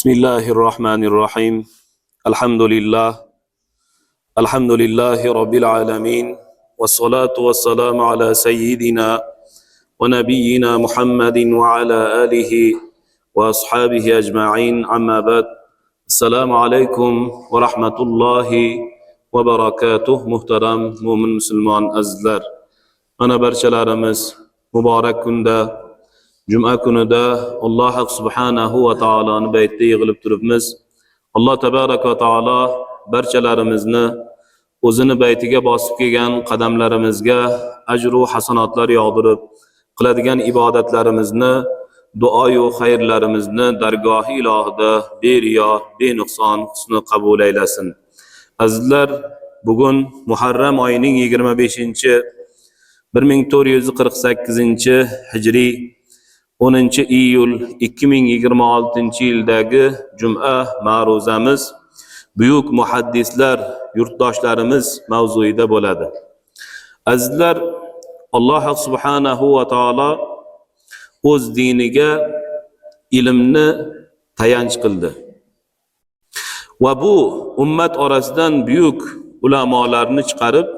بسم الله الرحمن الرحيم الحمد لله رب العالمين والصلاة والسلام على سيدنا ونبينا محمد وعلى آله وأصحابه أجمعين أما بعد السلام عليكم ورحمة الله وبركاته محترم مؤمن مسلمان azizlar, mana barchalarimiz muborak kunda Cuma kunida Alloh subhanahu va taoloni baytida yig'ilib turibmiz. Alloh tabarak va taolo barchalarimizni o'zini baytiga bosib kelgan qadamlarimizga ajru hasanotlar yog'dirib, qiladigan ibodatlarimizni, duoyu xayrlarimizni dargohi ilohida beriyo, benuqson husni qabul aylasin. Azizlar, bugun Muharram oyining 1448 hijriy 10 iyul 2026 yildagi Juma ma'ruzamiz buyuk muhaddislar yurtdoshlarimiz mavzuida bo'ladi. Azizlar, Alloh subhanahu va taolo o'z diniga ilmni tayanch qildi. Va bu ummat orasidan buyuk ulamolarni chiqarib,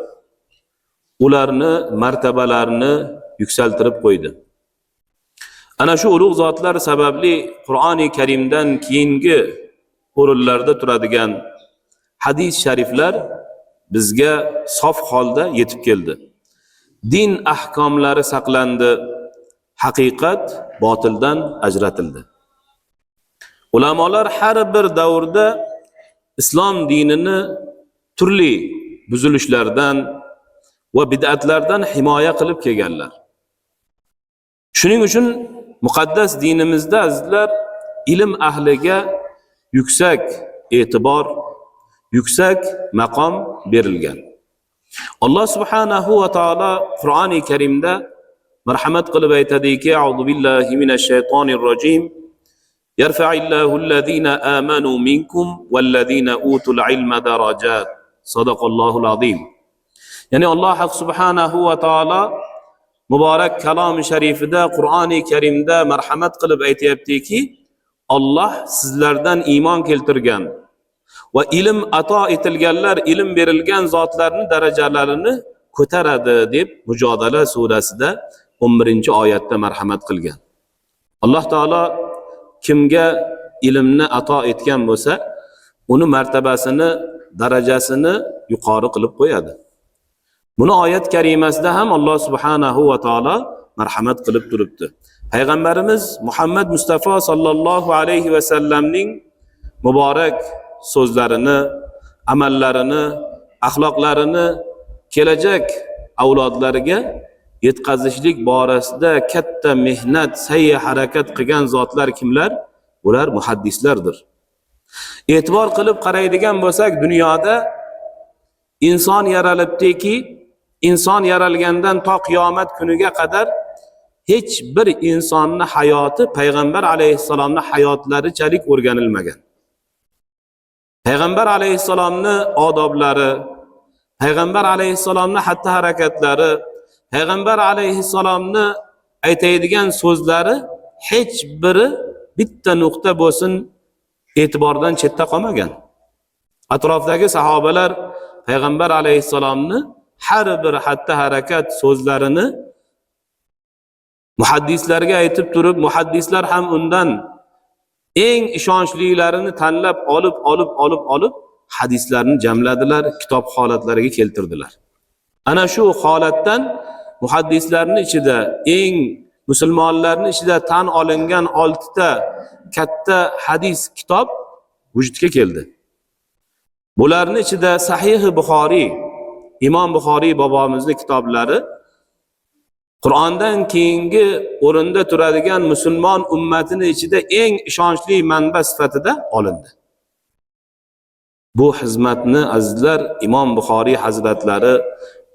ularni martabalarini yuksaltirib qo'ydi. Ana shu ulug' zotlar sababli Qur'oni Karimdan keyingi o'rinlarda turadigan hadis shariflar bizga sof holda yetib keldi. Din ahkomlari saqlandi, haqiqat botildan ajratildi. Ulamolar har bir davrda islom dinini turli buzilishlardan va bid'atlardan himoya qilib kelganlar. Shuning uchun muqaddas dinimizda azizlar, ilm ahliga yuksak e'tibor, yuksak maqom berilgan. Alloh subhanahu va taolo Qur'oni Karimda marhamat qilib aytadiki: "A'udhu billahi minash shaytonir rojim. Yarfa'illahu allazina amanu minkum wallazina utul ilma darajat." Sadaqallohul azim. Ya'ni Alloh subhanahu va taolo muborak kalom-i sharifida, Qur'oni Karimda marhamat qilib aytayaptiki, Alloh sizlardan iymon keltirgan va ilm ato etilganlar, ilm berilgan zotlarning darajalarini ko'taradi deb Mujodala surasida 11-oyatda marhamat qilgan. Alloh taolo kimga ilmni ato etgan bo'lsa, uni martabasini, darajasini yuqori qilib qo'yadi. Buni oyat karimasida ham Alloh subhanahu va taolo marhamat qilib turibdi. Payg'ambarimiz Muhammad Mustafa sallallohu alayhi va sallamning muborak so'zlarini, amallarini, axloqlarini kelajak avlodlariga yetkazishlik borasida katta mehnat, sa'y harakat qilgan zotlar kimlar? Ular muhaddislardir. E'tibor qilib qaraydigan bo'lsak, dunyoda inson yaralibdiki, inson yaralgandan to qiyomat kuniga qadar hech bir insonni hayoti Payg'ambar alayhissalomning hayotlarichalik o'rganilmagan. Payg'ambar alayhissalomning odoblari, Payg'ambar alayhissalomning xatti harakatlari, Payg'ambar alayhissalomning aytadigan so'zlari hech biri bitta nuqta bo'lsin e'tibordan chetda qolmagan. Atrofdagi sahobalar Payg'ambar alayhissalomning har bir xatti harakat so'zlarini muhaddislarga aytib turib, muhaddislar ham undan eng ishonchlilarini tanlab olib hadislarni jamladilar, kitob holatlariga keltirdilar. Ana shu holatdan muhaddislarning ichida eng musulmonlarning ichida tan olingan 6 ta katta hadis kitob vujudga keldi. Bularning ichida Sahih-i Buxoriy, Imom Buxoriy bobomizning kitoblari Qur'ondan keyingi o'rinda turadigan musulmon ummatining ichida eng ishonchli manba sifatida olindi. Bu xizmatni azizlar Imom Buxoriy hazratlari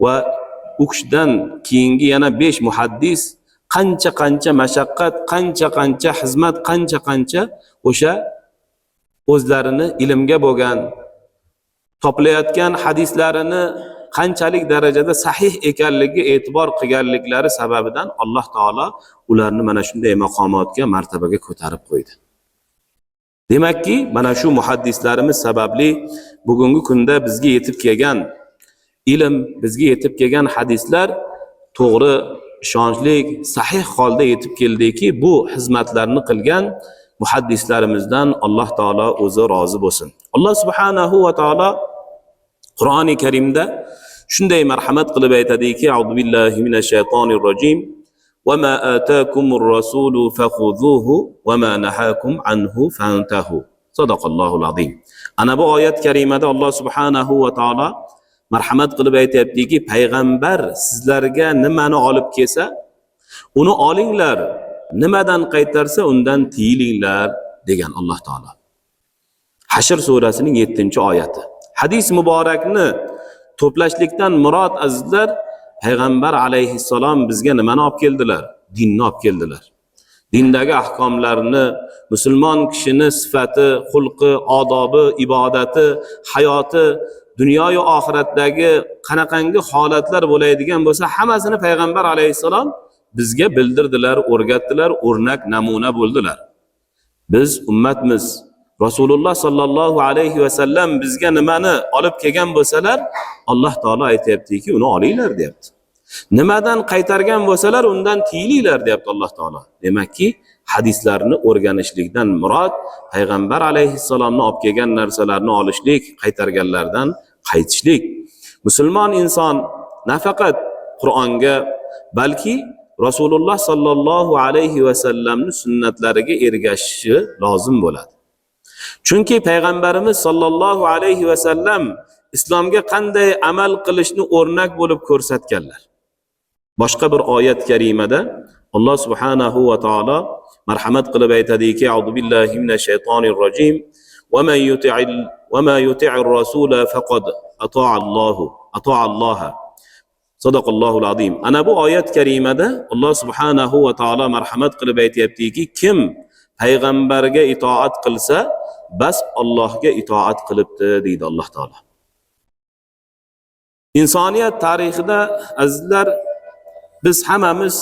va u kishidan keyingi yana 5 muhaddis qancha mashaqqat, qancha xizmat, qancha o'sha o'zlarini ilmga bo'lgan toplayotgan hadislarini qanchalik darajada sahih ekanligiga e'tibor qilganliklari sababidan Alloh taolo ularni mana shunday maqomotga, martabaga ko'tarib qo'ydi. Demakki, mana shu muhaddislarimiz sababli bugungi kunda bizga yetib kelgan ilm, bizga yetib kelgan hadislar to'g'ri, ishonchli, sahih holda yetib keldiki, bu xizmatlarni qilgan muhaddislarimizdan Alloh taolo o'zi rozi bo'lsin. Alloh subhanahu va taolo Qur'oni Karimda shunday marhamat qilib aytadiki, A'udhu billahi minash shaytonir rojim. Va ma atakumur rasulu fakhuzuhu va ma nahakum anhu fantahu. Sadaqallohul azim. Ana bu oyat karimada Alloh subhanahu va taolo marhamat qilib aytayaptiki, payg'ambar sizlarga nimani olib kelsa, uni olinglar, nimadan qaytarsa undan tiyilinglar degan Alloh taolo. Hashr surasining 7-oyati. Hadis muborakni to'plashlikdan murod azizlar, payg'ambar alayhissalom bizga nimani olib keldilar? Dinni olib keldilar. Dindagi ahkomlarni, musulmon kishini sifati, xulqi, odobi, ibodati, hayoti, dunyo va oxiratdagi qanaqangi holatlar bo'ladigan bo'lsa, hammasini payg'ambar alayhissalom bizga bildirdilar, o'rgatdilar, o'rnak, namuna bo'ldilar. Biz ummatmiz. Rasululloh sallallohu alayhi va sallam bizga nimani olib kelgan bo'lsalar, Alloh taolo aytayaptiki, uni olinglar deyapti. Nimadan qaytargan bo'lsalar, undan tiyilinglar deyapti Alloh taolo. Demakki, hadislarni o'rganishlikdan murod payg'ambar alayhissalomni olib kelgan narsalarni olishlik, qaytarganlardan qaytishlik. Musulmon inson nafaqat Qur'onga, balki Rasululloh sallallohu alayhi va sallamning sunnatlariga ergashishi lozim bo'ladi. Chunki payg'ambarimiz sallallohu alayhi va sallam islomga qanday amal qilishni o'rnak bo'lib ko'rsatganlar. Boshqa bir oyat karimada Alloh subhanahu va taolo marhamat qilib aytadiki, A'udhu billahi minash shaytonir rojim. Va ma yuti'ir rasula faqad ata'a Alloha. Sadaqallohul azim. Ana bu oyat karimada Alloh subhanahu va taolo marhamat qilib aytayaptiki, kim payg'ambarga itoat qilsa, bas Allohga itoat qilibdi deydi Alloh taolo. Insoniyat tarixida azizlar, biz hammamiz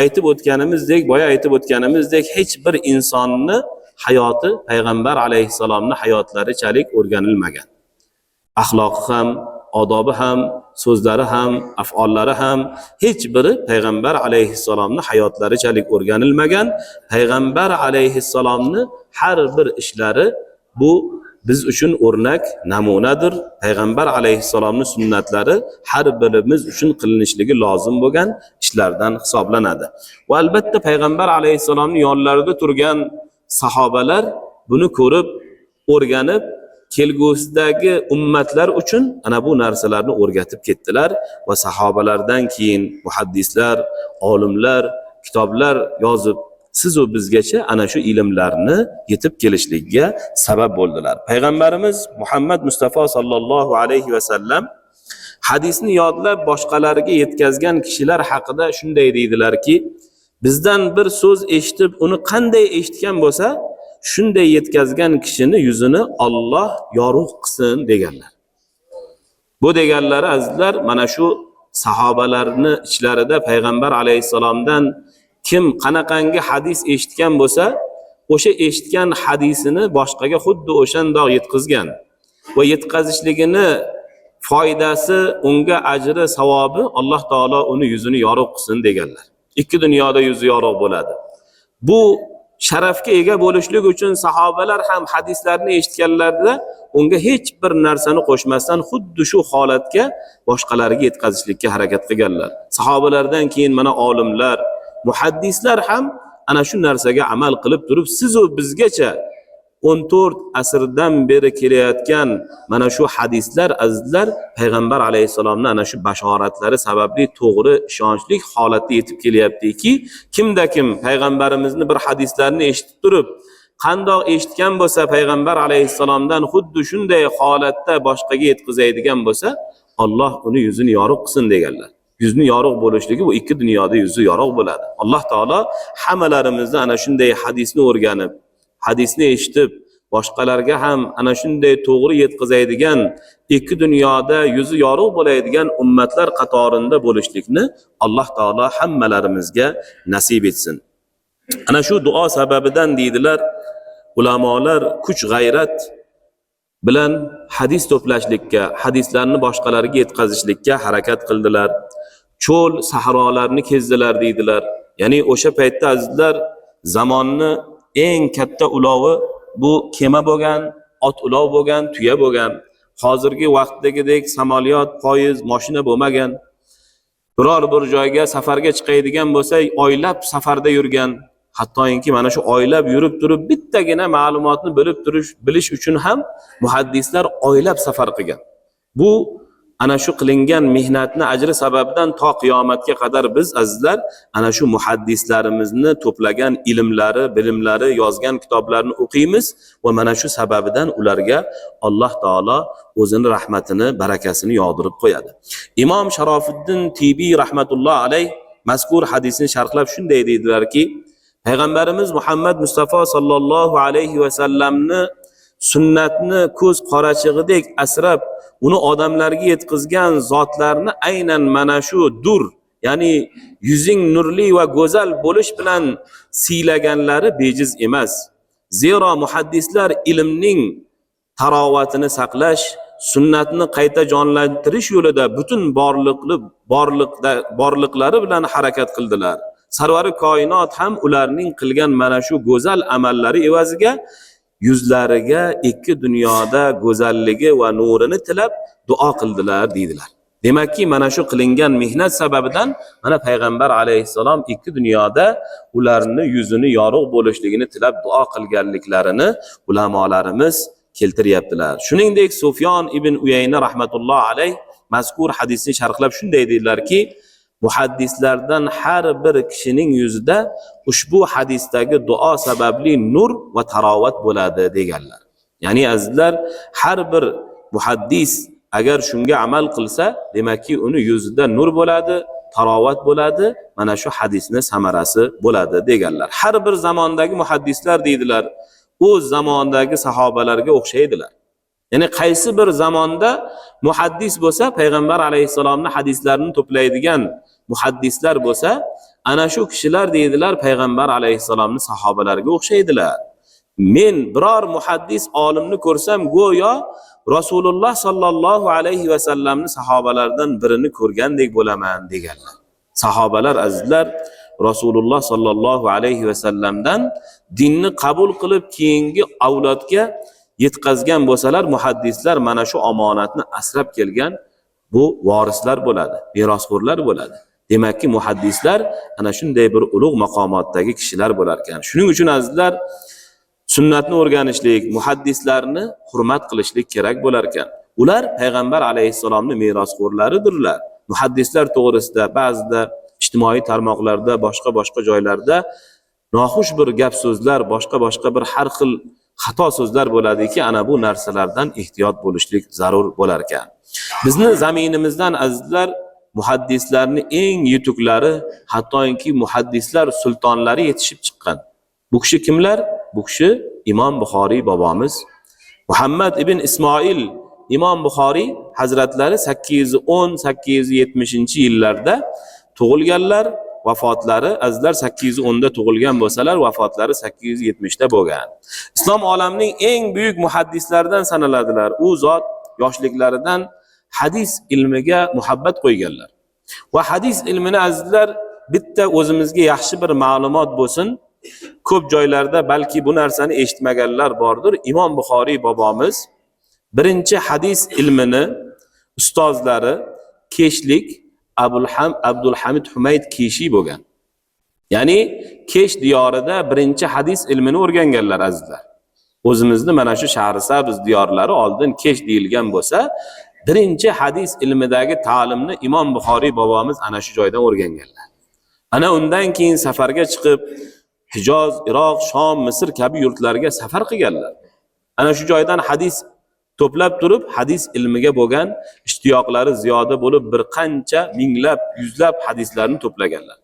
aytib o'tganimizdek, boya aytib o'tganimizdek, hech bir insonni hayoti payg'ambar alayhissalomning hayotlarichalik o'rganilmagan. Axloqi ham, odobi ham, so'zlari ham, af'ollari ham hech biri payg'ambar alayhissalomning hayotlarichalik o'rganilmagan. Payg'ambar alayhissalomning har bir ishlari bu biz uchun o'rnak, namunadir. Payg'ambar alayhissalomning sunnatlari har birimiz uchun qilinishligi lozim bo'lgan ishlardan hisoblanadi. Va albatta payg'ambar alayhissalomning yonlarida turgan sahobalar buni ko'rib, o'rganib, kelgusidagi ummatlar uchun ana bu narsalarni o'rgatib ketdilar va sahobalardan keyin muhaddislar, olimlar, kitoblar yozib sizu bizgacha ana shu ilmlarni yetib kelishligiga sabab bo'ldilar. Payg'ambarimiz Muhammad Mustafa sallallohu alayhi va sallam hadisni yodlab boshqalarga yetkazgan kishilar haqida shunday deydilarki, bizdan bir so'z eshitib, uni qanday eshitgan bo'lsa, shunday yetkazgan kishini yuzini Alloh yorug' qilsin deganlar. Bu deganlari azizlar, mana shu sahobalarning ichlarida payg'ambar alayhissalomdan kim qanaqangi hadis eshitgan bo'lsa, o'sha eshitgan hadisini boshqaga xuddi o'shandoq yetkazgan va yetkazishligini foydasi, unga ajri, savobi Alloh taolo uni yuzini yorug' qilsin deganlar. Ikki dunyoda yuzi yorug' bo'ladi. Bu sharafga ega bo'lishlik uchun sahobalar ham hadislarni eshitganlarida unga hech bir narsani qo'shmasdan xuddi shu holatga boshqalarga yetkazishlikka harakat qilganlar. Sahobalardan keyin mana olimlar, muhaddislar ham ana shu narsaga amal qilib turib, sizu bizgacha 14 asrdan beri kelayotgan mana shu hadislar azizlar payg'ambar alayhissalomning ana shu bashoratlari sababli to'g'ri, ishonchli holatda yetib kelyaptiki, kimda kim payg'ambarimizni bir hadislarini eshitib turib, qandoq eshitgan bo'lsa payg'ambar alayhissalomdan xuddi shunday holatda boshqaga yetkazadigan bo'lsa, Alloh uni yuzini yorug' qilsin deganlar. Yuzni yorug' bo'lishligi bu ikki dunyoda yuzi yorug' bo'ladi. Alloh taolo hammalarimizni ana shunday hadisni o'rganib, hadisni eshitib, boshqalarga ham ana shunday to'g'ri yetkazadigan, ikki dunyoda yuzi yorug' bo'ladigan ummatlar qatorida bo'lishlikni Alloh taolo hammalarimizga nasib etsin. Ana shu duo sababidan deydilar, ulamolar kuch g'ayrat bilan hadis to'plashlikka, hadislarni boshqalarga yetkazishlikka harakat qildilar. Cho'l, sahrolarni kezdilar deydilar. Ya'ni o'sha paytda azizlar zamonni eng katta ulovi bu kema bo'lgan, ot ulov bo'lgan, tuya bo'lgan. Hozirgi vaqtdagidek samolyot, poyezd, mashina bo'lmagan. Biror bir joyga safarga chiqadigan bo'lsa, oylab safarda yurgan. Hattoki mana shu oylab yurib turib bittagina ma'lumotni bilish uchun ham muhaddislar oylab safar qilgan. Bu ana shu qilingan mehnatni ajri sababidan to qiyomatga qadar biz azizlar ana shu muhaddislarimizni to'plagan ilmlari, bilimlari, yozgan kitoblarini o'qiymiz va mana shu sababidan ularga Alloh taolo o'zini rahmatini, barakasini yog'dirib qo'yadi. Imom Sharofiddin Tibiy rahmatulloh alayh mazkur hadisni sharhlab shunday deydilarki, Payg'ambarimiz Muhammad Mustafa sallallohu alayhi va sallamni sunnatni ko'z qorachig'idek asrab uni odamlarga yetkazgan zotlarni aynan mana shu dur, ya'ni yuzing nurli va go'zal bo'lish bilan siylaganlari bejiz emas. Zero muhaddislar ilmning tarovatini saqlash, sunnatni qayta jonlantirish yo'lida butun borliqlari bilan harakat qildilar. Sarvari koinot ham ularning qilgan mana shu go'zal amallari evaziga yuzlariga ikki dunyoda go'zalligi va nurini tilab duo qildilar deydilar. Demakki mana shu qilingan mehnat sababidan mana payg'ambar alayhissalom ikki dunyoda ularni yuzini yorug' bo'lishligini tilab duo qilganliklarini ulamolarimiz keltiryaptilar. Shuningdek Sufyon ibn Uyayna rahmatulloh alayh mazkur hadisni sharhlab shunday deydilarki, muhaddislardan har bir kishining yuzida ushbu hadisdagi duo sababli nur va tarovat bo'ladi deganlar. Ya'ni azizlar, har bir muhaddis agar shunga amal qilsa, demakki uni yuzida nur bo'ladi, tarovat bo'ladi, mana shu hadisning samarasi bo'ladi deganlar. Har bir zamondagi muhaddislar deydilar, o'z zamondagi sahobalarga o'xshaydilar. Ya'ni qaysi bir zamonda muhaddis bo'lsa, payg'ambar alayhissalomning hadislarini to'playdigan muhaddislar bo'lsa, ana shu kishilar deydilar payg'ambar alayhissalomning sahobalariga o'xshaydilar. Men biror muhaddis olimni ko'rsam, go'yo Rasululloh sallallohu alayhi va sallamning sahobalaridan birini ko'rgandek bo'laman deganlar. Sahobalar azizlar Rasululloh sallallohu alayhi va sallamdan dinni qabul qilib keyingi avlodga yetkazgan bo'lsalar, muhaddislar mana shu omonatni asrab kelgan bu vorislar bo'ladi, merosxo'rlar bo'ladi. Demakki muhaddislar ana shunday bir ulug' maqomotdagi kishilar bo'lar ekan. Shuning uchun azizlar sunnatni o'rganishlik, muhaddislarni hurmat qilishlik kerak bo'lar ekan. Ular payg'ambar alayhissalomning merosxo'rlaridirlar. Muhaddislar to'g'risida ba'zida ijtimoiy tarmoqlarda, boshqa joylarda noxush bir gap so'zlar, boshqa bir har xil xato so'zlar bo'ladiki, ana bu narsalardan ehtiyot bo'lishlik zarur bo'lar ekan. Bizni zaminimizdan azizlar muhaddislarning eng yutuklari, hattoki muhaddislar sultonlari yetishib chiqqan. Bu kishi kimlar? Bu kishi Imom Buxoriy bobomiz. Muhammad ibn Ismoil Imom Buxoriy hazratlari 810-870-yillarda tug'ilganlar. Vafotlari azizlar 810 da tug'ilgan bo'lsalar, vafotlari 870 da bo'lgan. Islom olamining eng buyuk muhaddislaridan sanaladilar. U zot yoshliklaridan hadis ilmiga muhabbat qo'yganlar. Va hadis ilmini azizlar bitta o'zimizga yaxshi bir ma'lumot bo'lsin. Ko'p joylarda balki bu narsani eshitmaganlar bordir. Imom Buxoriy bobomiz birinchi hadis ilmini ustozlari Keshlik Abdulhamid Humayd Keshi bo'lgan. Ya'ni Kesh diyorida birinchi hadis ilmini o'rganganlar azizlar. O'zimizni mana shu Shahrisabz diyorlari oldin Kesh deyilgan bo'lsa, birinchi hadis ilmidagi ta'limni Imom Buxoriy bobomiz ana shu joydan o'rganganlar. Ana undan keyin safarga chiqib Hijoz, Iroq, Shom, Misr kabi yurtlarga safar qilganlar. Ana shu joydan hadis to'plab turib, hadis ilmiga bo'lgan ishtiyoqlari ziyoda bo'lib, bir qancha minglab, yuzlab hadislarni to'plaganlar.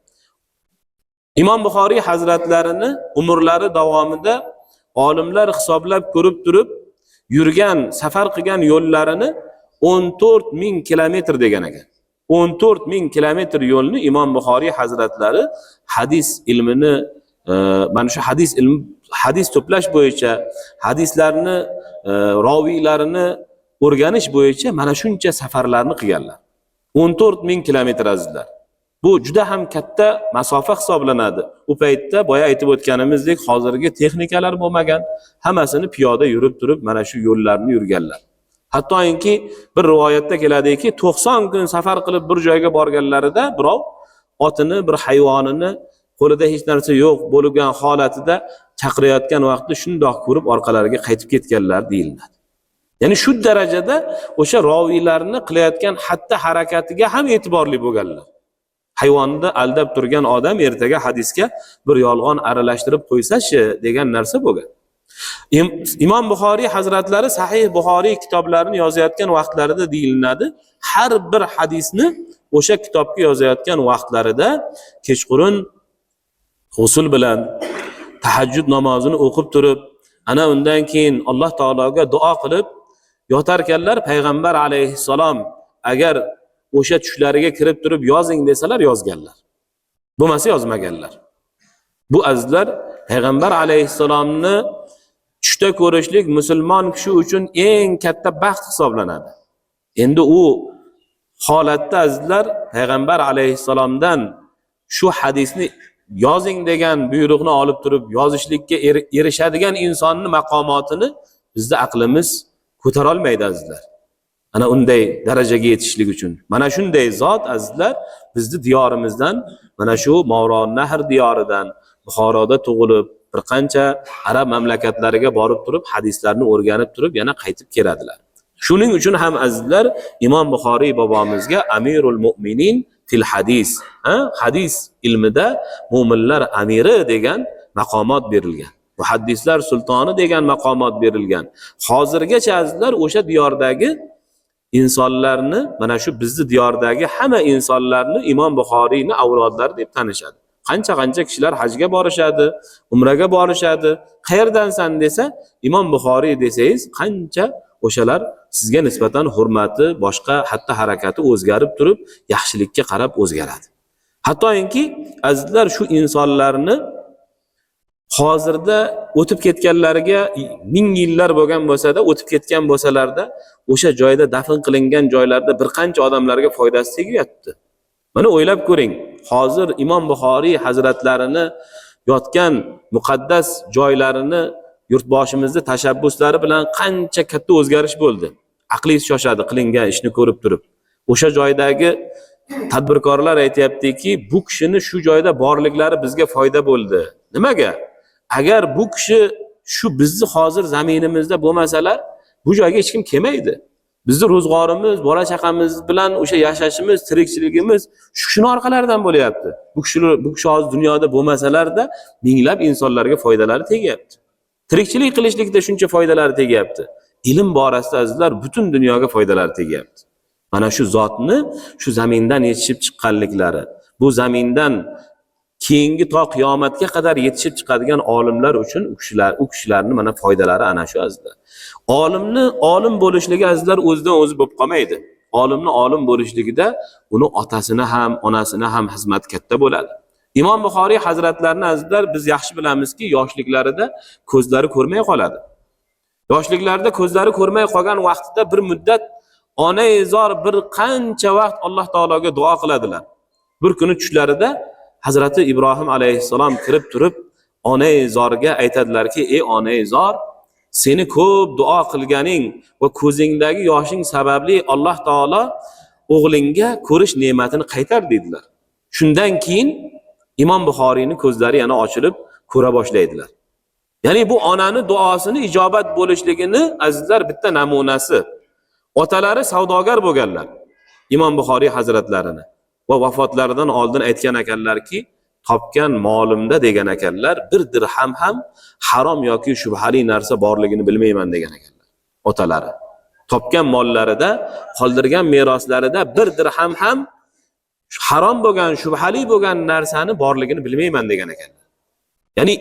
Imom Buxoriy hazratlarini umrlari davomida olimlar hisoblab ko'rib turib, yurgan, safar qilgan yo'llarini 14,000 kilometr degan ekan. 14,000 kilometr yo'lni Imom Buxoriy hazratlari hadis ilmini mana shu hadis to'plash bo'yicha, hadislarni roviylarini o'rganish bo'yicha mana shuncha safarlarni qilganlar. 14 ming kilometr azizlar. Bu juda ham katta masofa hisoblanadi. U paytda boya aytib o'tganimizdek hozirgi texnikalar bo'lmagan, hammasini piyoda yurib turib mana shu yo'llarni yurganlar. Hattoki bir rivoyatda keladiki, 90 kun safar qilib bir joyga borganlarida birov otini, bir hayvonini qo'lida hech narsa yo'q bo'lgan holatida chaqirayotgan vaqtda shundoq ko'rib orqalariga qaytib ketganlar deyiladi. Ya'ni shu darajada o'sha roviylarni qilayotgan xatti harakatiga ham e'tiborli bo'lganlar. Hayvonni aldab turgan odam ertaga hadisga bir yolg'on aralashtirib qo'ysa-chi degan narsa bo'lgan. Imom Buxoriy hazratlari Sahih Buxoriy kitoblarini yozayotgan vaqtlarida deyilinadi, har bir hadisni o'sha kitobga yozayotgan vaqtlarida kechqurun g'usl bilan tahajjud namozini o'qib turib, ana undan keyin Alloh taologa duo qilib yotarkanlar. Payg'ambar alayhissalom agar o'sha tushlariga kirib turib yozing desalar yozganlar. Bo'lmasa yozmaganlar. Bu azizlar Payg'ambar alayhissalomni tushda ko'rishlik musulmon kishi uchun eng katta baxt hisoblanadi. Endi u holatda azizlar Payg'ambar alayhissalomdan shu hadisni yozing degan buyruqni olib turib yozishlikka erishadigan insonning maqomotini bizda aqlimiz ko'tara olmaydi azizlar. Ana unday darajaga yetishlik uchun mana shunday zot azizlar bizni diyorimizdan, mana shu Mavron Nahr diyoridan Buxoroda tug'ilib bir qancha arab mamlakatlariga borib turib hadislarni o'rganib turib yana qaytib keladilar. Shuning uchun ham azizlar Imom Buxoriy bobomizga Amirul Mu'minin fil hadis, hadis ilmida mu'minlar amiri degan maqomot berilgan. Muhaddislar sultoni degan maqomot berilgan. Hozirgacha azizlar o'sha diyordagi insonlarni, mana shu bizni diyordagi hamma insonlarni Imom Buxoriyni avlodlari deb tanishadi. Qancha kishilar hajga borishadi, umraga borishadi. Qayerdansan desa, Imom Buxoriy desangiz, qancha o'shalar sizga nisbatan hurmati, boshqa xatti harakati o'zgarib turib, yaxshilikka qarab o'zgaradi. Hattoki azizlar shu insonlarni hozirda o'tib ketganlariga 1000 yillar bo'lgan bo'lsa-da, o'tib ketgan bo'lsalarda, o'sha joyda dafn qilingan joylarda bir qancha odamlarga foydasi tegyapti. Mana o'ylab ko'ring, hozir Imom Buxoriy hazratlarini yotgan muqaddas joylarini yurtboshimizda tashabbuslari bilan qancha katta o'zgarish bo'ldi. Aqlingiz shoshadi qilingan ishni ko'rib turib. O'sha joydagi tadbirkorlar aytayaptiki, bu kishini shu joyda borliklari bizga foyda bo'ldi. Nimaga? Agar bu kishi shu bizni hozir zaminimizda bo'lmasalar, bu joyga hech kim kelmaydi. Bizni ro'zg'orimiz, bola chaqamiz bilan o'sha yashashimiz, tirikchiligimiz shuni orqalaridan bo'lyapti. Bu kishi hozir dunyoda bo'lmasalarda minglab insonlarga foydalari tegyapti. Tirikchilik qilishlikda shuncha foydalari tegyapti. Ilm borasida azizlar butun dunyoga foydalari tegyapti. Mana shu zotni shu zamindan yetishib chiqqanliklari, bu zamindan keyingi to qiyomatga qadar yetishib chiqadigan olimlar uchun u kishilarni mana foydalari ana shu azizlar. Olim bo'lishligi azizlar o'zidan o'zi bo'lib qolmaydi. Olimni olim bo'lishligida uni otasini ham, onasini ham xizmat katta bo'ladi. Imom Buxoriy hazratlarini azizlar biz yaxshi bilamizki, yoshliklarida ko'zlari ko'rmay qoladi. Yoshliklarida ko'zlari ko'rmay qolgan vaqtida bir muddat ona zor bir qancha vaqt Alloh taologa duo qiladilar. Bir kuni tushlarida Hazrati Ibrohim alayhissalom kirib turib, ona zorga aytadilarki, ey ona zor, seni ko'p duo qilganing va ko'zingdagi yoshing sababli Alloh taolo o'g'lingga ko'rish ne'matini qaytar dedilar. Shundan keyin Imom Buxoriyning ko'zlari yana ochilib ko'ra boshlaydilar. Ya'ni bu onani duosini ijobat bo'lishligini azizlar bitta namunasi. Otalari savdogar bo'lganlar. Imom Buxoriy hazratlarini va vafotlaridan oldin aytgan ekanlarki, topgan molimda degan ekanlar, bir dirham ham harom yoki shubhali narsa borligini bilmayman degan ekanlar. Otalari topgan mollarida, qoldirgan meroslarida bir dirham ham harom bo'lgan, shubhali bo'lgan narsani borligini bilmayman degan ekanlar. Ya'ni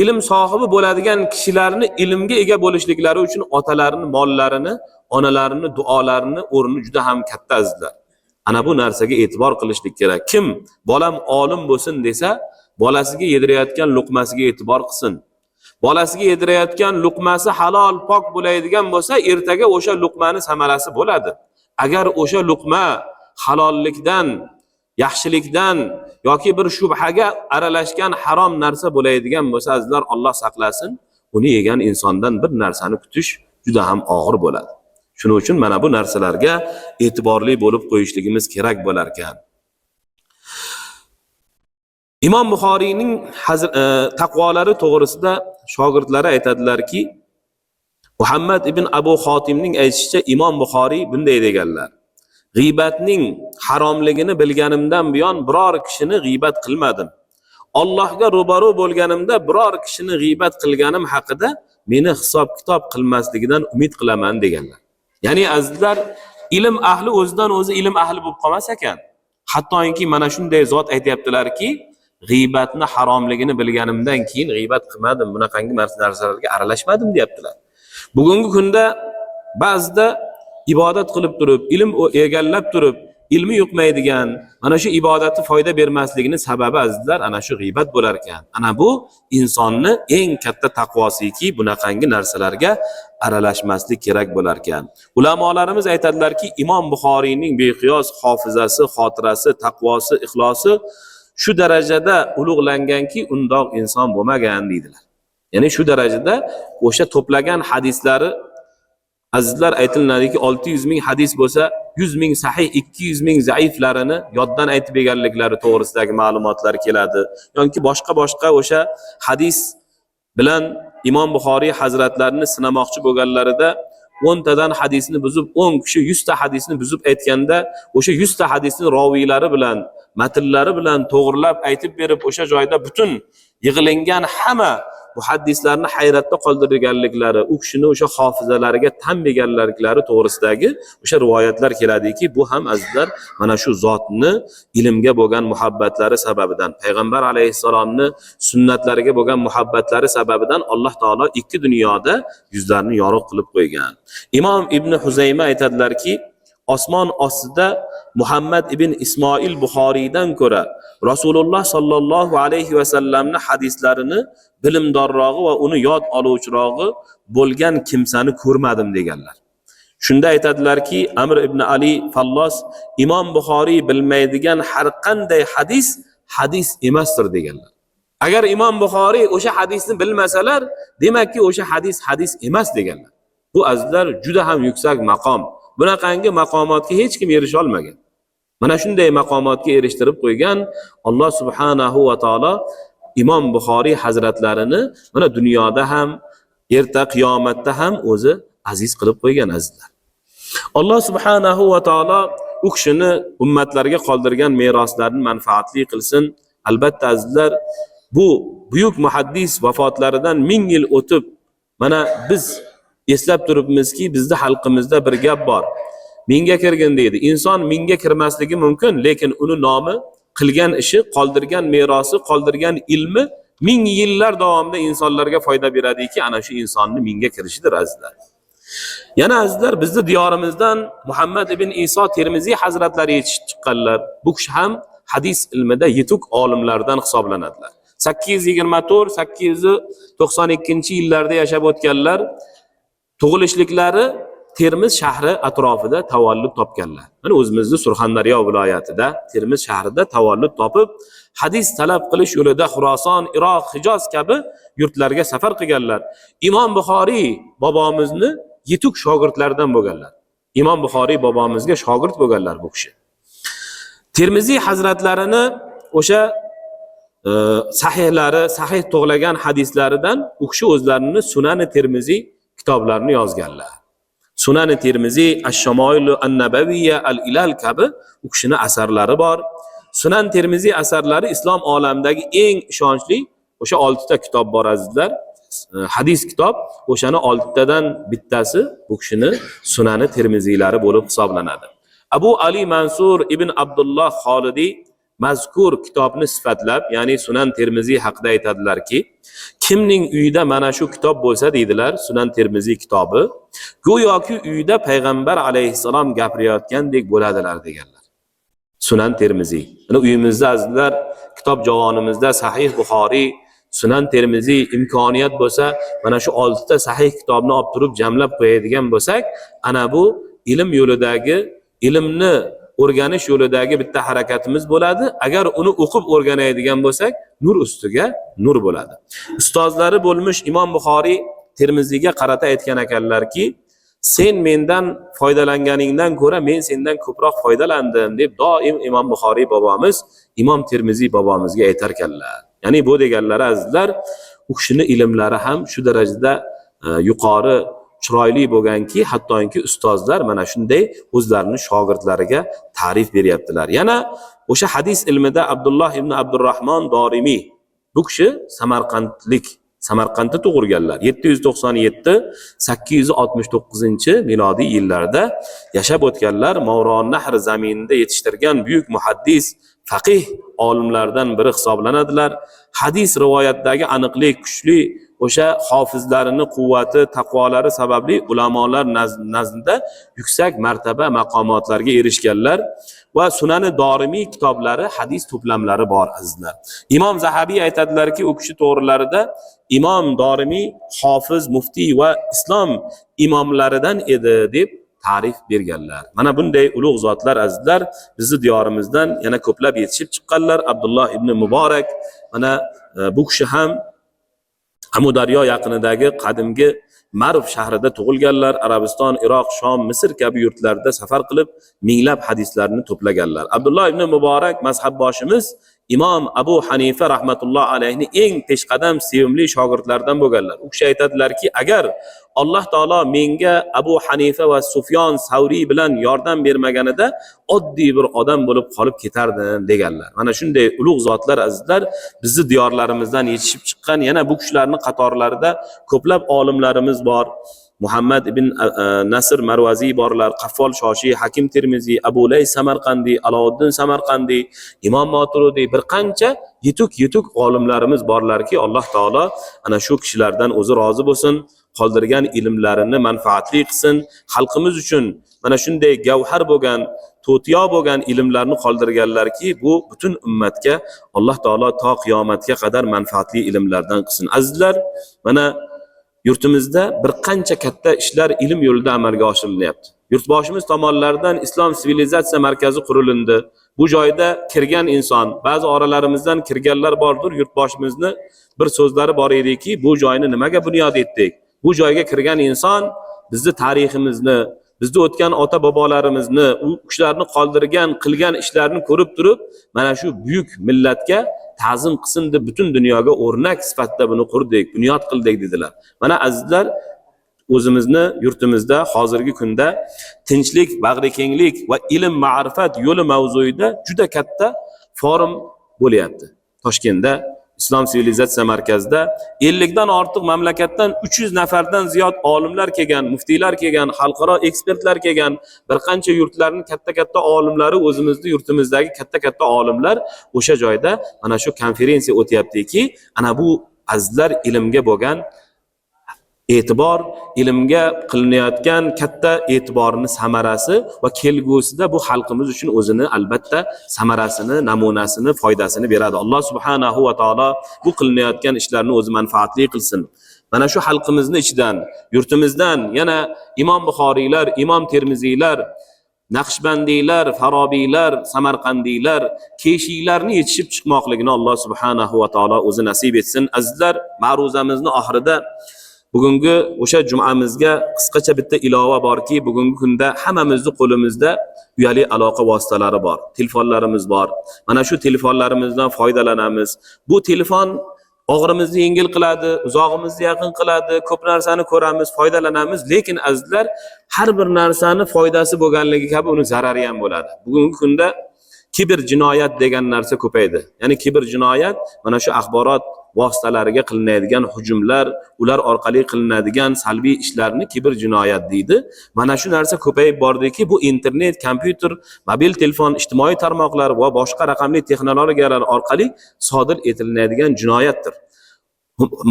ilm sohibi bo'ladigan kishilarni ilmga ega bo'lishliklari uchun otalarini, mollarini, onalarini, duolarini o'rni juda ham katta azizlar. Ana bu narsaga e'tibor qilishlik kerak. Kim bolam olim bo'lsin desa, bolasiga yedirayotgan luqmasiga e'tibor qilsin. Bolasiga yedirayotgan luqmasi halol, pok bo'ladigan bo'lsa, ertaga o'sha luqmani samarasi bo'ladi. Agar o'sha luqma halollikdan, yaxshilikdan yoki bir shubhaga aralashgan harom narsa bo'ladigan bo'lsa, azizlar, Alloh saqlasin, uni yegan insondan bir narsani kutish juda ham og'ir bo'ladi. Shuning uchun mana bu narsalarga e'tiborli bo'lib qo'yishligimiz kerak bo'lar ekan. Imom Buxoriyning taqvolari to'g'risida shogirdlari aytadilarki, Muhammad ibn Abu Xotimning aytishicha, Imom Buxoriy bunday deganlar: g'iybatning haromligini bilganimdan buyon biror kishini g'iybat qilmadim. Allohga ro'baro bo'lganimda biror kishini g'iybat qilganim haqida meni hisob-kitob qilmasligidan umid qilaman deganlar. Ya'ni azizlar, ilm ahli o'zidan o'zi ilm ahli bo'lib qolmas ekan. Hattoki mana shunday zot aytayaptilarki, g'iybatni haromligini bilganimdan keyin g'iybat qilmadim, bunaqangi narsalarga aralashmadim deyaptilar. Bugungi kunda ba'zida ibodat qilib turib, ilm egallab turib, ilmi yuqmaydigan, mana shu ibodati foyda bermasligining sababi azizlar ana shu g'iybat bo'lar ekan. Ana bu insonni eng katta taqvosiki, bunaqangi narsalarga aralashmaslik kerak bo'lar ekan. Ulamolarimiz aytadilarki, Imom Buxoriyning beqiyos hofizasi, xotirasi, taqvosi, ixlosi shu darajada ulug'langanki, undoq inson bo'lmagan deydilar. Ya'ni shu darajada o'sha to'plagan hadislari azizlar aytiladiki, 600 ming hadis bo'lsa, 100 ming sahih, 200 ming zaiflarini yoddan aytib berganliklari to'g'risidagi ma'lumotlar keladi. Yoki boshqa o'sha hadis bilan Imom Buxoriy hazratlarini sinamoqchi bo'lganlarida 10 tadan hadisni buzib, 10 kishi 100 ta hadisni buzib aytganda, o'sha 100 ta hadisning roviylari bilan, matnlari bilan to'g'rilab aytib berib, o'sha joyda butun yig'ilingan hamma muhaddislarni hayratda qoldirganliklari, u kishini o'sha hofizalariga tan berganliklari to'g'risidagi o'sha rivoyatlar keladiki, bu ham azizlar mana shu zotni ilmga bo'lgan muhabbatlari sababidan, payg'ambar alayhissalomni sunnatlariga bo'lgan muhabbatlari sababidan Alloh taolo ikki dunyoda yuzlarini yorug' qilib qo'ygan. Imom Ibn Huzayma aytadilarki, osmon ostida Muhammad ibn Ismoil Buxoriydan ko'ra Rasululloh sallallohu alayhi va sallamning hadislarini bilimdorrog'i va uni yod oluvchirog'i bo'lgan kimsani ko'rmadim deganlar. Shunda aytadilarki, Amr ibn Ali Fallos, Imom Buxoriy bilmaydigan har qanday hadis emasdir deganlar. Agar Imom Buxoriy o'sha hadisni bilmasalar, demakki o'sha hadis emas deganlar. Bu azizlar juda ham yuksak maqom. Bunaqangi maqomotga hech kim erisha olmagan. Mana shunday maqomotga erishtirib qo'ygan Alloh subhanahu va taolo Imom Buxoriy hazratlarini mana dunyoda ham, erta qiyomatda ham o'zi aziz qilib qo'ygan azizlar. Alloh subhanahu va taolo u kishini ummatlarga qoldirgan meroslarni manfaatli qilsin. Albatta azizlar, bu buyuk muhaddis vafotlaridan 1000 yil o'tib, mana biz eslab turibmizki, bizning xalqimizda bir gap bor. Mingga kirgin deydi. Inson mingga kirmasligi mumkin, lekin uni nomi, qilgan ishi, qoldirgan merosi, qoldirgan ilmi 1000 yillar davomida insonlarga foyda beradiki, ana shu insonni mingga kirishidir azizlar. Yana azizlar, bizning diyorimizdan Muhammad ibn Iso Termiziy hazratlari yetishib chiqqanlar. Bu kishi ham hadis ilmida yetuk olimlardan hisoblanadilar. 824-892-yillarda yashab o'tganlar. Tug'ilishliklari Termiz shahri atrofida tavallud topganlar. Mana o'zimizning Surxondaryo viloyatida Termiz shahrida tavallud topib, hadis talab qilish yo'lida Xuroson, Iroq, Hijoz kabi yurtlarga safar qilganlar. Imom Buxoriy bobomizni yetuk shogirdlaridan bo'lganlar. Imom Buxoriy bobomizga shogird bo'lganlar bu kishi. Termiziy hazratlarini o'sha sahih to'g'lagan hadislaridan u kishi o'zlarini Sunan-i Termiziy kitoblarini yozganlar. Sunan-i Termiziy, Ash-Shamoil an-Nabawiyya, Al-Ilal kabi u kishining asarlari bor. Sunan Termiziy asarlari islom olamidagi eng ishonchli o'sha 6 ta kitob bor azizlar. Hadis kitob, o'shani 6 tadan bittasi bu kishining Sunan-i Termiziylari bo'lib hisoblanadi. Abu Ali Mansur ibn Abdullah Xolidiy mazkur kitobni sifatlab, ya'ni Sunan Termiziy haqida aytadilarki, kimning uyida mana shu kitob bo'lsa deydilar, Sunan Termiziy kitobi, go'yoki uyida payg'ambar alayhissalom gapirayotgandek bo'ladilar deganlar. Sunan Termiziy. Mana uyimizda azizlar, kitob javonimizda Sahih Buxoriy, Sunan Termiziy imkoniyat bo'lsa, mana shu 6 ta sahih kitobni olib turib jamlab qo'yadigan bo'lsak, ana bu ilm yo'lidagi, ilmni o'rganish yo'lidagi bitta harakatimiz bo'ladi. Agar uni o'qib o'rganadigan bo'lsak, nur ustiga nur bo'ladi. Ustozlari bo'lmuş Imom Buxoriy Termiziyga qarata aytgan ekanlarki, sen mendan foydalanganingdan ko'ra men sendan ko'proq foydalandim deb doim Imom Buxoriy bobomiz Imom Termiziy bobomizga aytar ekanlar. Ya'ni bu deganlari azizlar, u kishining ilmlari ham shu darajada yuqori, chiroyli bo'lganki, hattoki ustozlar mana shunday o'zlarining shogirdlariga ta'rif beryaptilar. Yana o'sha hadis ilmida Abdulloh ibn Abdurrahmon Dorimiy, bu kishi Samarqandda tug'ilganlar. 797-869 milodiy yillarda yashab o'tganlar. Mavron Nahr zaminida yetishtirgan buyuk muhaddis, faqih olimlardan biri hisoblanadilar. Hadis rivoyatdagi aniqlik, kuchli o'sha hofizlarining quvvati, taqvolari sababli ulamolar nazdida yuksak martaba maqomotlarga erishganlar va Sunani Dorimiy kitoblari, hadis to'plamlari bor azizlar. Imom Zahabiy aytadilarki, u kishi to'g'rilarida Imom Dorimiy hofiz, muftiy va islom imomlaridan edi deb ta'rif berganlar. Mana bunday ulug' zotlar azizlar bizni diyorimizdan yana ko'plab yetishib chiqqanlar. Abdulloh ibn Muborak, mana bu kishi ham Amudaryo yaqinidagi qadimgi Marv shahrida tug'ilganlar. Arabiston, Iroq, Shom, Misr kabi yurtlarda safar qilib minglab hadislarni to'plaganlar. Abdulloh ibn Muborak mazhabboshimiz Imom Abu Hanifa rahmatulloh alayhi eng peshqadam sevimli shogirdlaridan bo'lganlar. U kishi aytadilarki, agar Alloh taolo menga Abu Hanifa va Sufyon Savriy bilan yordam bermaganida oddiy bir odam bo'lib qolib ketardim deganlar. Mana shunday ulug' zotlar azizlar bizni diyorlarimizdan yetishib chiqqan. Yana bu kishilarning qatorlarida ko'plab olimlarimiz bor. Muhammad ibn Nasr Marvaziy borlar, Qaffol Shoshiy, Hakim Termiziy, Abu Lays Samarqandiy, Alovuddin Samarqandiy, Imom Moturidiy, bir qancha yetuk olimlarimiz borlarki, Alloh taolo ana shu kishilardan o'zi rozi bo'lsin, qoldirgan ilmlarini manfaatli qilsin, xalqimiz uchun mana shunday gavhar bo'lgan, to'tiyo bo'lgan ilmlarni qoldirganlarki, bu butun ummatga Alloh taolo to qiyomatga qadar manfaatli ilmlardan qilsin. Azizlar, mana yurtimizda bir qancha katta ishlar ilm yo'lida amalga oshirilyapti. Yurtboshimiz tomonidan Islom sivilizatsiya markazi qurilindi. Bu joyda kirgan inson, ba'zi oralarimizdan kirganlar bordir. Yurtboshimizni bir so'zlari bor ediki, bu joyni nimaga bunyod etdik? Bu joyga kirgan inson bizni tariximizni, bizni o'tgan ota bobolarimizni, u kishilarni qoldirgan, qilgan ishlarini ko'rib turib, mana shu buyuk millatga ta'zim qilsin deb butun dunyoga o'rnak sifatida buni qurdik, bunyod qildik dedilar. Mana azizlar, o'zimizni yurtimizda hozirgi kunda tinchlik, bag'rikenglik va ilm ma'rifat yo'li mavzuida juda katta forum bo'lyapti. Toshkentda Islom sivilizatsiya markazida 50 dan ortiq mamlakatdan 300 nafardan ziyod olimlar kelgan, muftiylar kelgan, xalqaro ekspertlar kelgan, bir qancha yurtlarning katta olimlari, o'zimizning yurtimizdagi katta olimlar o'sha joyda mana shu konferensiya o'tyaptiki, ana bu azizlar ilmga bo'lgan e'tibor, ilmga qilinayotgan katta e'tiborning samarasi va kelgusida bu xalqimiz uchun o'zini albatta samarasini, namunasini, foydasini beradi. Alloh subhanahu va taolo bu qilinayotgan ishlarni o'zi manfaatli qilsin. Mana shu xalqimizning ichidan, yurtimizdan yana Imom Buxoriylar, Imom Termiziylar, Naqshbandiylar, Farobiylar, Samarqandiylar, Keshiylarni yetishib chiqmoqligini Alloh subhanahu va taolo o'zi nasib etsin. Azizlar, ma'ruzamizning oxirida bugungi o'sha jumamizga qisqacha bitta ilova borki, bugungi kunda hammamizning qo'limizda uyali aloqa vositalari bor, telefonlarimiz bor. Mana shu telefonlarimizdan foydalanamiz. Bu telefon og'rimizni yengil qiladi, uzog'imizni yaqin qiladi, ko'p narsani ko'ramiz, foydalanamiz, lekin azizlar, har bir narsani foydasi bo'lganligi kabi uni zarari ham bo'ladi. Bugungi kunda kiber jinoyat degan narsa ko'paydi. Ya'ni kiber jinoyat mana shu axborot vositalariga qilinadigan hujumlar, ular orqali qilinadigan salbiy ishlarni kiber jinoyat deydi. Mana shu narsa ko'payib bordiki, bu internet, kompyuter, mobil telefon, ijtimoiy tarmoqlar va boshqa raqamli texnologiyalar orqali sodir etiladigan jinoyatdir.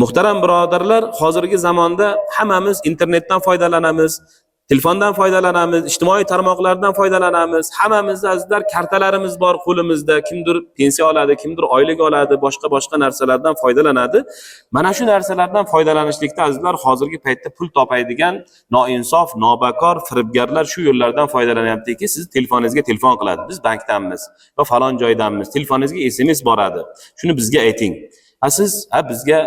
Muhtaram birodarlar, hozirgi zamonda hammamiz internetdan foydalanamiz. Telefondan foydalanamiz, ijtimoiy tarmoqlardan foydalanamiz. Hammamizda azizlar kartalarimiz bor qo'limizda. Kimdir pensiya oladi, kimdir oylik oladi, boshqa narsalardan foydalanadi. Mana shu narsalardan foydalanishlikda azizlar hozirgi paytda pul topadigan noinsof, nobakor, firibgarlar shu yo'llardan foydalanyaptiki, siz telefoningizga telefon qiladi. Biz bankdanmiz va falon joydanmiz. Telefoningizga SMS boradi. Shuni bizga ayting. Siz bizga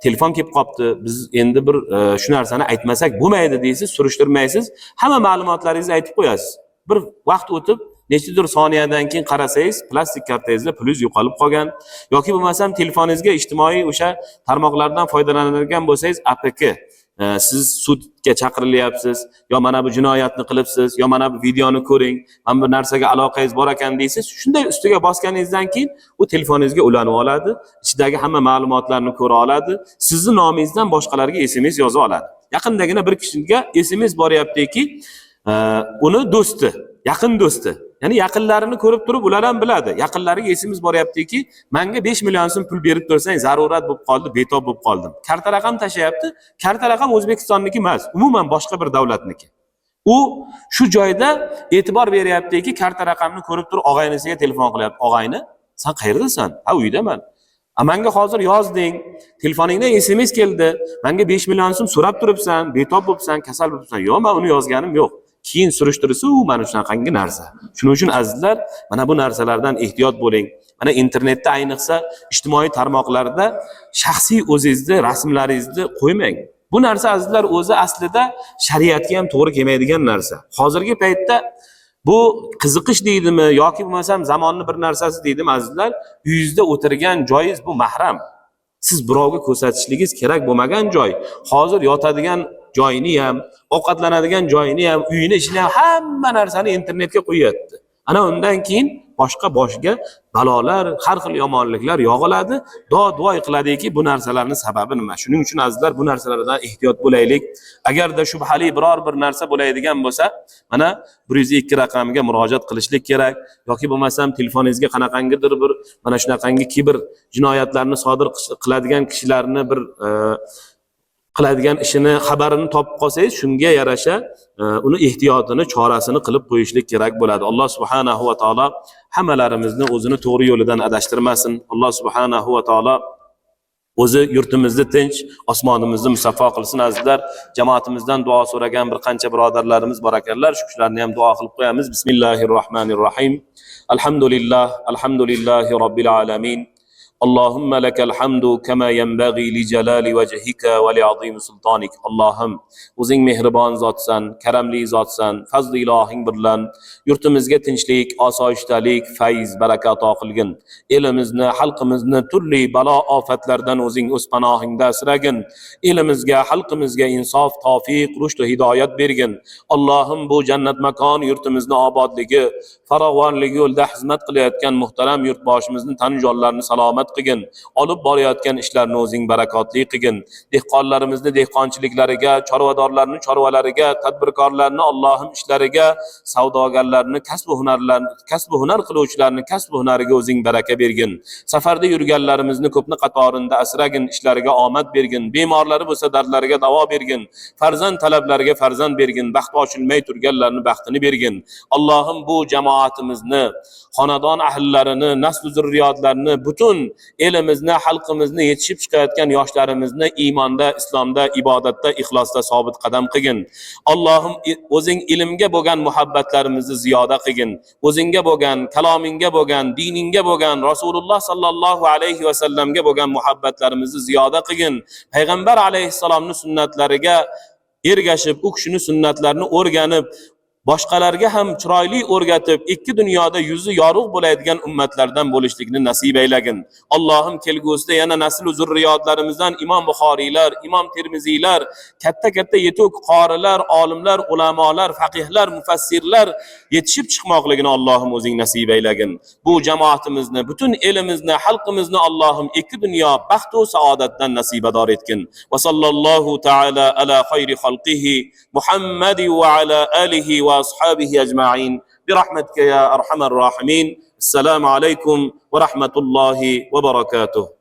telefon kelib qopti, biz endi bir shu narsani aytmasak bo'lmaydi deysiz, surishtirmaysiz, hamma ma'lumotlaringizni aytib qo'yasiz. Bir vaqt o'tib, nechtadir soniyadan keyin qarasangiz, plastik kartangizda pulingiz yo'qolib qolgan yoki bo'lmasam telefoningizga ijtimoiy o'sha tarmoqlardan foydalanadigan bo'lsangiz, APK siz sudga chaqirilyapsiz, yo mana bu jinoyatni qilibsiz, yo mana bu videoni ko'ring, mana bu narsaga aloqangiz bor ekan deysiz. Shunday ustiga bosganingizdan keyin u telefoningizga ulanib oladi, ichidagi hamma ma'lumotlarni ko'ra oladi, sizning nomingizdan boshqalarga SMS yoza oladi. Yaqindagina bir kishiga SMS boryaptiki, uni do'sti, yaqin do'sti, ya'ni yaqinlarini ko'rib turib ular ham biladi. Yaqinlariga SMS boryaptiki, menga 5 million so'm pul berib tursang, zarurat bo'lib qoldi, betob bo'lib qoldim. Karta raqam tashlayapti. Karta raqam O'zbekistonniki emas, umuman boshqa bir davlatniki. U shu joyda e'tibor beryaptiki, karta raqamni ko'rib turib og'aynisiga telefon qilyapti. Og'ayni, sen qayerdasan? Ha, uydaman. Menga hozir yozding, telefoningdan SMS keldi. Menga 5 million so'm so'rab turibsan, betob bo'libsan, kasal bo'libsan. Yo'q, men uni yozganim yo'q. Keyin surishtirsa, u mana shunaqangi narsa. Shuning uchun azizlar, mana bu narsalardan ehtiyot bo'ling. Mana internetda ayniqsa ijtimoiy tarmoqlarda shaxsiy o'zingizni rasmlaringizni qo'ymang. Bu narsa azizlar o'zi aslida shariatga ham to'g'ri kelmaydigan narsa. Hozirgi paytda bu qiziqish deydimi yoki bo'lmasam zamonning bir narsasi deydimi azizlar, uyingizda o'tirgan joyingiz bu mahram. Siz birovga ko'rsatishingiz kerak bo'lmagan joy. Hozir yotadigan joyini ham, ovqatlanadigan joyini ham, uyini, ishini ham hamma narsani internetga qo'yapti. Ana undan keyin boshqa balolar, har xil yomonliklar yog'iladi. Duo qiladiki, bu narsalarning sababi nima? Shuning uchun azizlar bu narsalardan ehtiyot bo'laylik. Agarda shubhali biror bir narsa bo'ladigan bo'lsa, mana 102 raqamiga murojaat qilishlik kerak yoki bo'lmasam telefoningizga qanaqangidir bir mana shunaqangi kibr jinoyatlarni sodir qiladigan kishilarni bir qiladigan ishini xabarini topib qolsangiz, shunga yarasha uni ehtiyotini, chorasini qilib qo'yishlik kerak bo'ladi. Alloh subhanahu va taolo hammalarimizni o'zini to'g'ri yo'lidan adashtirmasin. Alloh subhanahu va taolo o'zi yurtimizni tinch, osmonimizni musaffo qilsin azizlar. Jamoatimizdan duo so'ragan bir qancha birodarlarimiz bor ekanlar. Shu kishilarni ham duo qilib qo'yamiz. Bismillahirrohmanirrohim. Alhamdulillahi robbil alamin. اللهم لك الحمد كما ينبغي لجلال وجهك ولعظيم سلطانك. Allohim, o'zing mehribon zotsan, karamli zotsan. Fazl ilohing bilan yurtimizga tinchlik, osoyishtalik, fayz, baraka ato qilgin. Elimizni, xalqimizni turli balo ofatlardan o'zing o'z panohingda asragin. Elimizga, xalqimizga insof, tavfiq, rushd va hidoyat bergin. Allohim, bu jannat makon yurtimizni obodligi, farovonligi yo'lda xizmat qilayotgan muhtaram yurtboshimizni tan jonlarini salomat qilgin. Olib borayotgan ishlarni o'zing barakotli qilgin. Dehqonlarimizni dehqonchiliklariga, chorvadorlarni chorvalariga, tadbirkorlarni Allohim ishlariga, savdogarlarni kasb va hunar qiluvchilarni kasb va hunariga o'zing baraka bergin. Safarda yurganlarimizni ko'pni qatorida asragin, ishlariga omad bergin. Bemorlari bo'lsa dardlariga davo bergin. Farzand talablariga farzand bergin. Baxt ochilmay turganlarni baxtini bergin. Allohim, bu jamoatimizni, xonadon ahllarini, nasl zurriyotlarini, butun elimizni, xalqimizni, yetishib chiqayotgan yoshlarimizni iymonda, islomda, ibodatda, ixlosda sobit qadam qilgin. Allohim, o'zing ilmga bo'lgan muhabbatlarimizni ziyoda qilgin. O'zingga bo'lgan, kalomingga bo'lgan, diningga bo'lgan, Rasululloh sallallohu alayhi va sallamga bo'lgan muhabbatlarimizni ziyoda qilgin. Payg'ambar alayhissalomning sunnatlariga ergashib, u kishining sunnatlarini o'rganib, boshqalarga ham chiroyli o'rgatib, ikki dunyoda yuzi yorug' bo'ladigan ummatlardan bo'lishlikni nasib aylagin. Allohim, kelgusida yana nasl zurriyotlarimizdan Imom Buxoriylar, Imom Termiziylar, katta yetuk qorilar, olimlar, ulamolar, faqihlar, mufassirlar yetishib chiqmoqligini Allohim o'zing nasib aylagin. Bu jamoatimizni, butun elimizni, xalqimizni Allohim ikki dunyo baxt va saodatdan nasibador etgin. Va sallallohu taala ala xayri xalqihi Muhammad va ala alihi va ashabihi ajma'in برحمتك يا أرحم الراحمين. السلام عليكم ورحمة الله وبركاته.